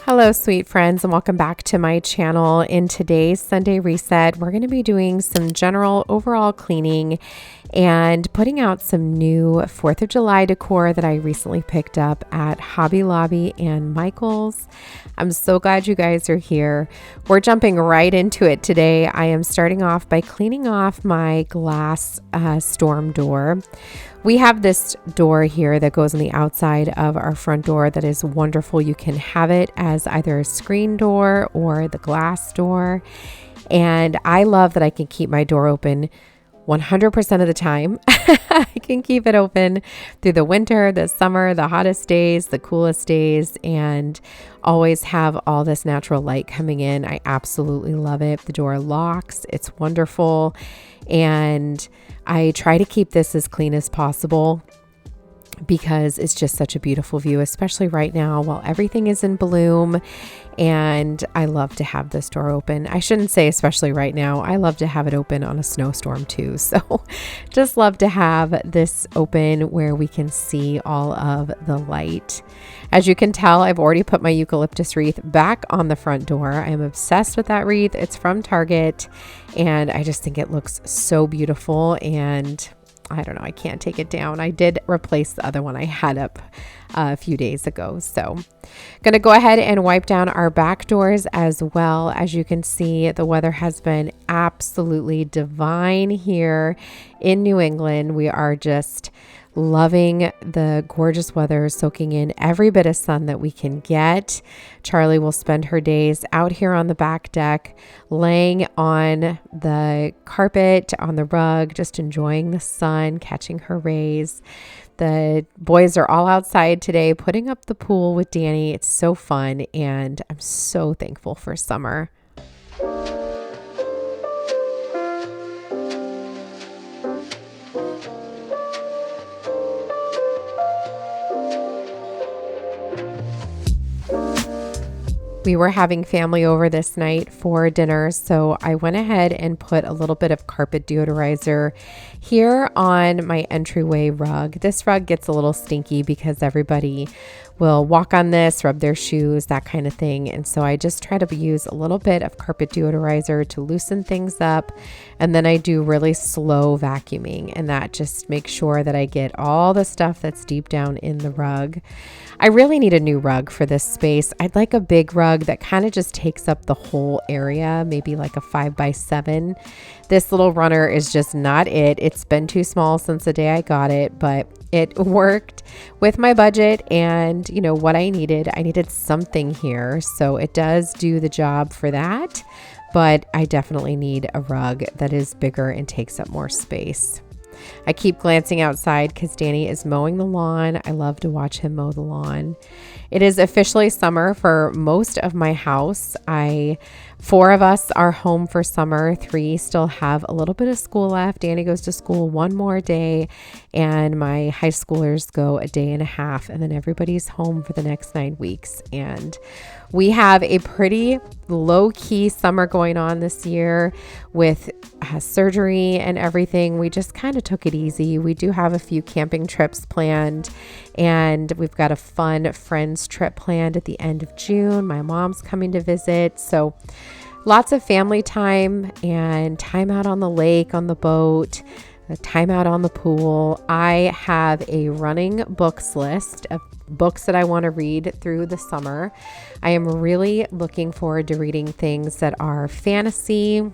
Hello, sweet friends, and welcome back to my channel. In today's Sunday Reset, we're going to be doing some general overall cleaning and putting out some new 4th of July decor that I recently picked up at Hobby Lobby and Michael's. I'm so glad you guys are here. We're jumping right into it today. I am starting off by cleaning off my glass storm door. We have this door here that goes on the outside of our front door that is wonderful. You can have it as either a screen door or the glass door. And I love that I can keep my door open 100% of the time. I can keep it open through the winter, the summer, the hottest days, the coolest days, and always have all this natural light coming in. I absolutely love it. The door locks. It's wonderful. And I try to keep this as clean as possible because it's just such a beautiful view, especially right now while everything is in bloom. And I love to have this door open. I shouldn't say especially right now. I love to have it open on a snowstorm too. So just love to have this open where we can see all of the light. As you can tell, I've already put my eucalyptus wreath back on the front door. I am obsessed with that wreath. It's from Target and I just think it looks so beautiful, and I don't know, I can't take it down. I did replace the other one I had up a few days ago. So gonna go ahead and wipe down our back doors as well. As you can see, the weather has been absolutely divine here in New England. We are just loving the gorgeous weather, soaking in every bit of sun that we can get. Charlie will spend her days out here on the back deck, laying on the carpet, on the rug, just enjoying the sun, catching her rays. The boys are all outside today, putting up the pool with Danny. It's so fun, and I'm so thankful for summer. We were having family over this night for dinner, so I went ahead and put a little bit of carpet deodorizer here on my entryway rug. This rug gets a little stinky because everybody will walk on this, rub their shoes, that kind of thing. And so I just try to use a little bit of carpet deodorizer to loosen things up. And then I do really slow vacuuming, and that just makes sure that I get all the stuff that's deep down in the rug. I really need a new rug for this space. I'd like a big rug that kind of just takes up the whole area, maybe like a 5x7. This little runner is just not it. It's been too small since the day I got it, but it worked with my budget and you know what I needed. I needed something here, so it does do the job for that, but I definitely need a rug that is bigger and takes up more space. I keep glancing outside because Danny is mowing the lawn. I love to watch him mow the lawn. It is officially summer for most of my house. 4 of us are home for summer. 3 still have a little bit of school left. Danny goes to school one more day, and my high schoolers go a day and a half, and then everybody's home for the next 9 weeks. And we have a pretty low-key summer going on this year with surgery and everything. We just kind of took it easy. We do have a few camping trips planned, and we've got a fun friends trip planned at the end of June. My mom's coming to visit, so lots of family time and time out on the lake, on the boat, time out on the pool. I have a running books list of books that I want to read through the summer. I am really looking forward to reading things that are fantasy,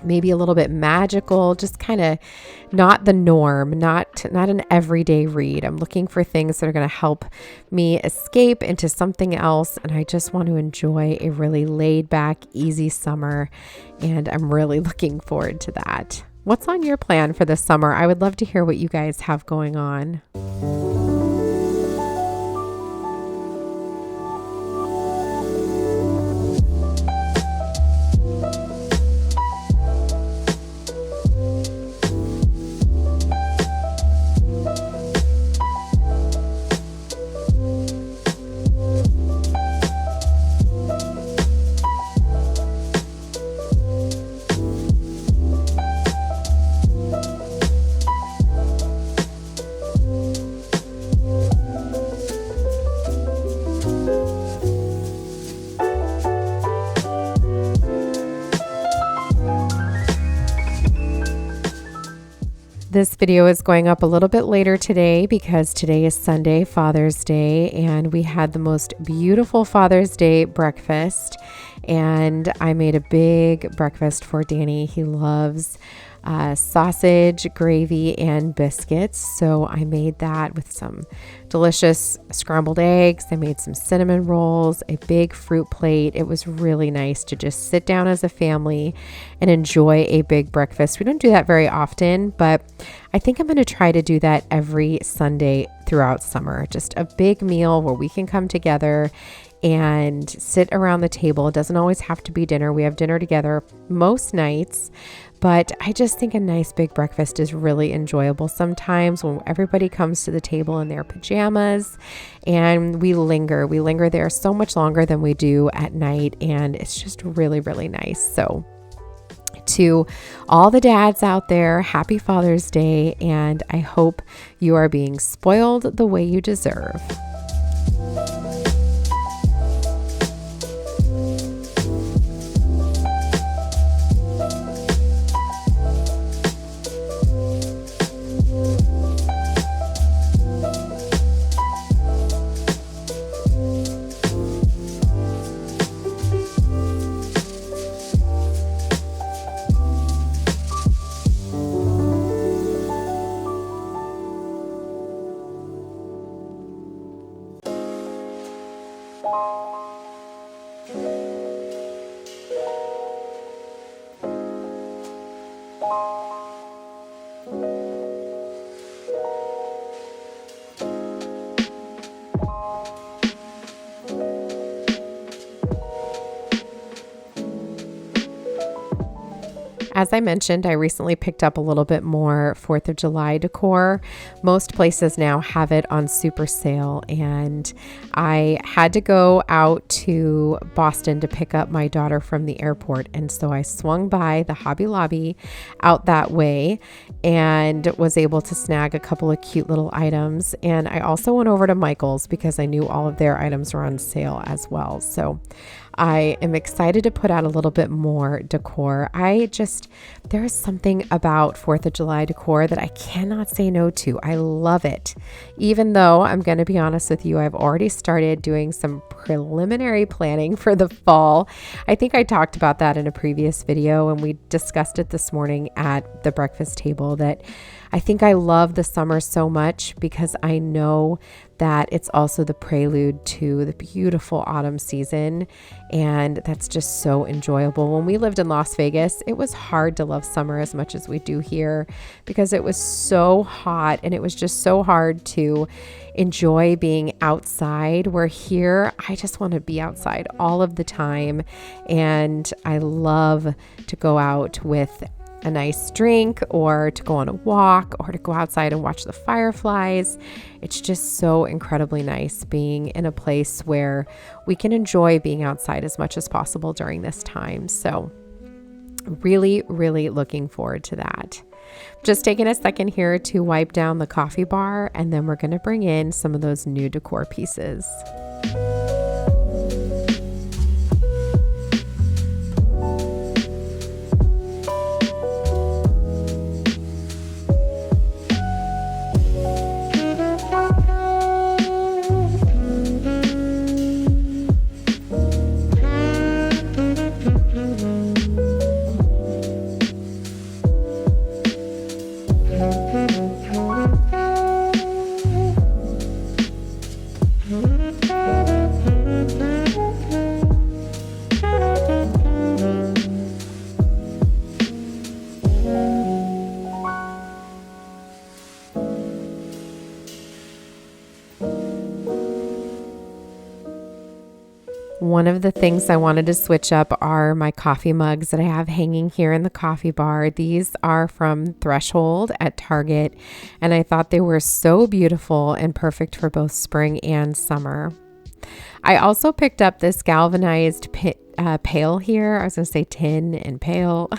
maybe a little bit magical, just kind of not the norm, not an everyday read. I'm looking for things that are going to help me escape into something else, and I just want to enjoy a really laid back, easy summer, and I'm really looking forward to that. What's on your plan for this summer? I would love to hear what you guys have going on. This video is going up a little bit later today because today is Sunday, Father's Day, and we had the most beautiful Father's Day breakfast. And I made a big breakfast for Danny. He loves sausage, gravy, and biscuits. So I made that with some delicious scrambled eggs. I made some cinnamon rolls, a big fruit plate. It was really nice to just sit down as a family and enjoy a big breakfast. We don't do that very often, but I think I'm going to try to do that every Sunday throughout summer. Just a big meal where we can come together and sit around the table. It doesn't always have to be dinner. We have dinner together most nights, but I just think a nice big breakfast is really enjoyable sometimes when everybody comes to the table in their pajamas and we linger. We linger there so much longer than we do at night, and it's just really, really nice. So to all the dads out there, happy Father's Day, and I hope you are being spoiled the way you deserve. As I mentioned, I recently picked up a little bit more 4th of July decor. Most places now have it on super sale, and I had to go out to Boston to pick up my daughter from the airport, and so I swung by the Hobby Lobby out that way and was able to snag a couple of cute little items. And I also went over to Michael's because I knew all of their items were on sale as well. So I am excited to put out a little bit more decor. There is something about 4th of July decor that I cannot say no to. I love it. Even though I'm going to be honest with you, I've already started doing some preliminary planning for the fall. I think I talked about that in a previous video, and we discussed it this morning at the breakfast table, that I think I love the summer so much because I know that it's also the prelude to the beautiful autumn season, and that's just so enjoyable. When we lived in Las Vegas, it was hard to love summer as much as we do here because it was so hot and it was just so hard to enjoy being outside. Where here, I just want to be outside all of the time, and I love to go out with a nice drink or to go on a walk or to go outside and watch the fireflies. It's just so incredibly nice being in a place where we can enjoy being outside as much as possible during this time. So really, really looking forward to that. Just taking a second here to wipe down the coffee bar, and then we're going to bring in some of those new decor pieces. One of the things I wanted to switch up are my coffee mugs that I have hanging here in the coffee bar. These are from Threshold at Target, and I thought they were so beautiful and perfect for both spring and summer. I also picked up this galvanized pail here. I was going to say tin and pail.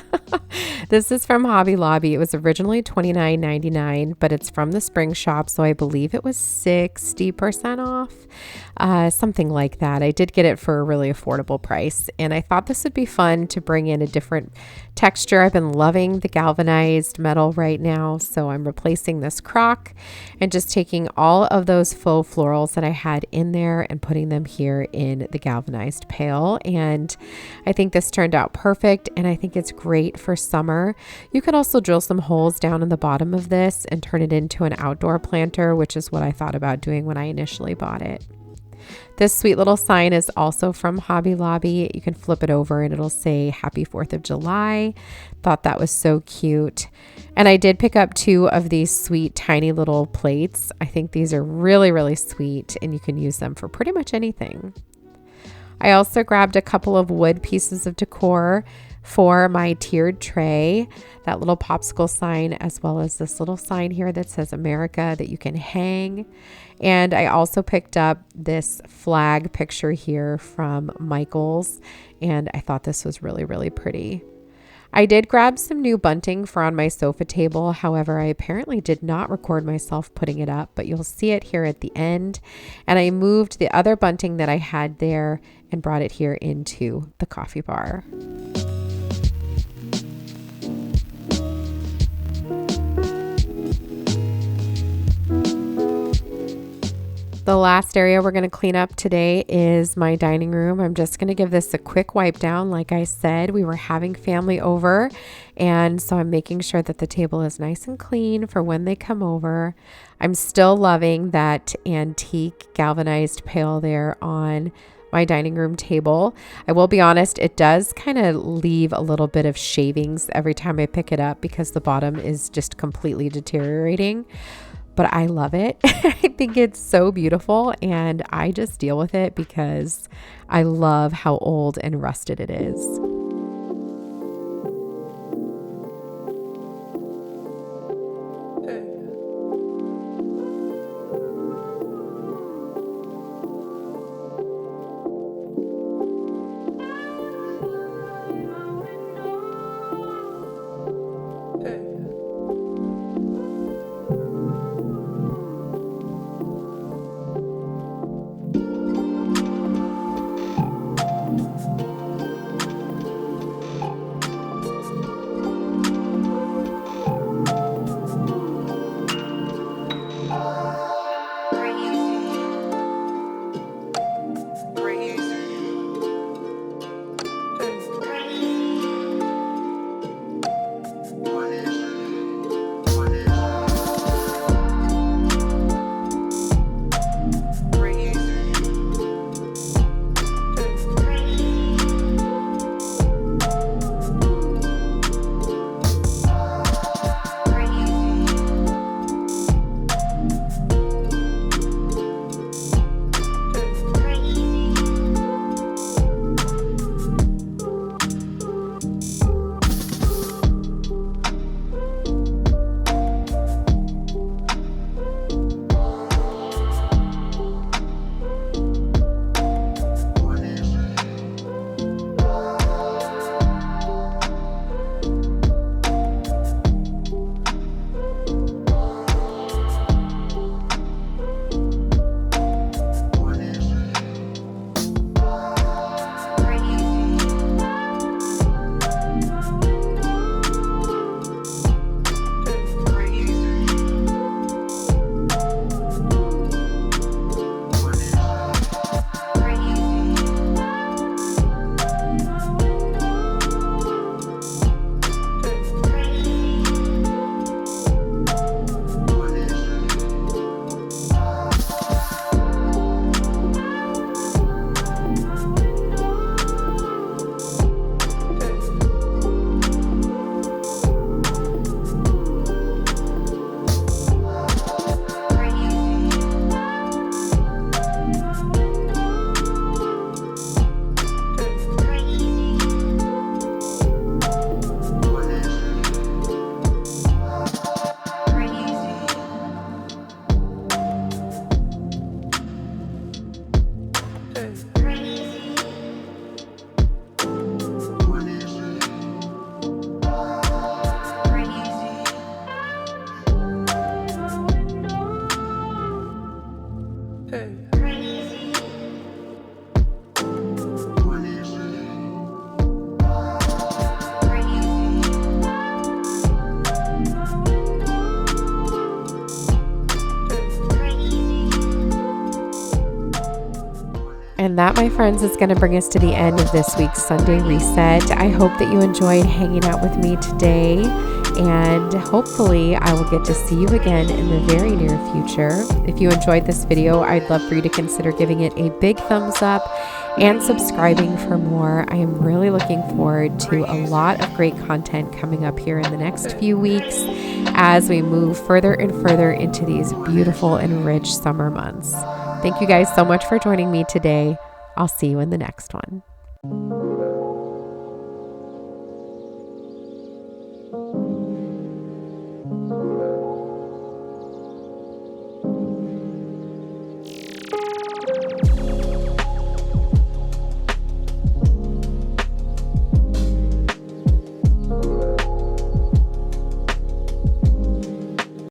This is from Hobby Lobby. It was originally $29.99, but it's from the spring shop, so I believe it was 60% off, something like that. I did get it for a really affordable price, and I thought this would be fun to bring in a different texture. I've been loving the galvanized metal right now, so I'm replacing this crock and just taking all of those faux florals that I had in there and putting them here in the galvanized pail. And I think this turned out perfect, and I think it's great for summer. You could also drill some holes down in the bottom of this and turn it into an outdoor planter, which is what I thought about doing when I initially bought it. This sweet little sign is also from Hobby Lobby. You can flip it over and it'll say Happy 4th of July. Thought that was so cute. And I did pick up 2 of these sweet tiny little plates. I think these are really, really sweet, and you can use them for pretty much anything. I also grabbed a couple of wood pieces of decor for my tiered tray, that little popsicle sign, as well as this little sign here that says America that you can hang. And I also picked up this flag picture here from Michael's, and I thought this was really, really pretty. I did grab some new bunting for on my sofa table. However, I apparently did not record myself putting it up, but you'll see it here at the end. And I moved the other bunting that I had there and brought it here into the coffee bar. The last area we're going to clean up today is my dining room. I'm just going to give this a quick wipe down. Like I said, we were having family over, and so I'm making sure that the table is nice and clean for when they come over. I'm still loving that antique galvanized pail there on my dining room table. I will be honest, it does kind of leave a little bit of shavings every time I pick it up because the bottom is just completely deteriorating. But I love it. I think it's so beautiful, and I just deal with it because I love how old and rusted it is. And that, my friends, is going to bring us to the end of this week's Sunday Reset. I hope that you enjoyed hanging out with me today, and hopefully I will get to see you again in the very near future. If you enjoyed this video, I'd love for you to consider giving it a big thumbs up and subscribing for more. I am really looking forward to a lot of great content coming up here in the next few weeks as we move further and further into these beautiful and rich summer months. Thank you guys so much for joining me today. I'll see you in the next one.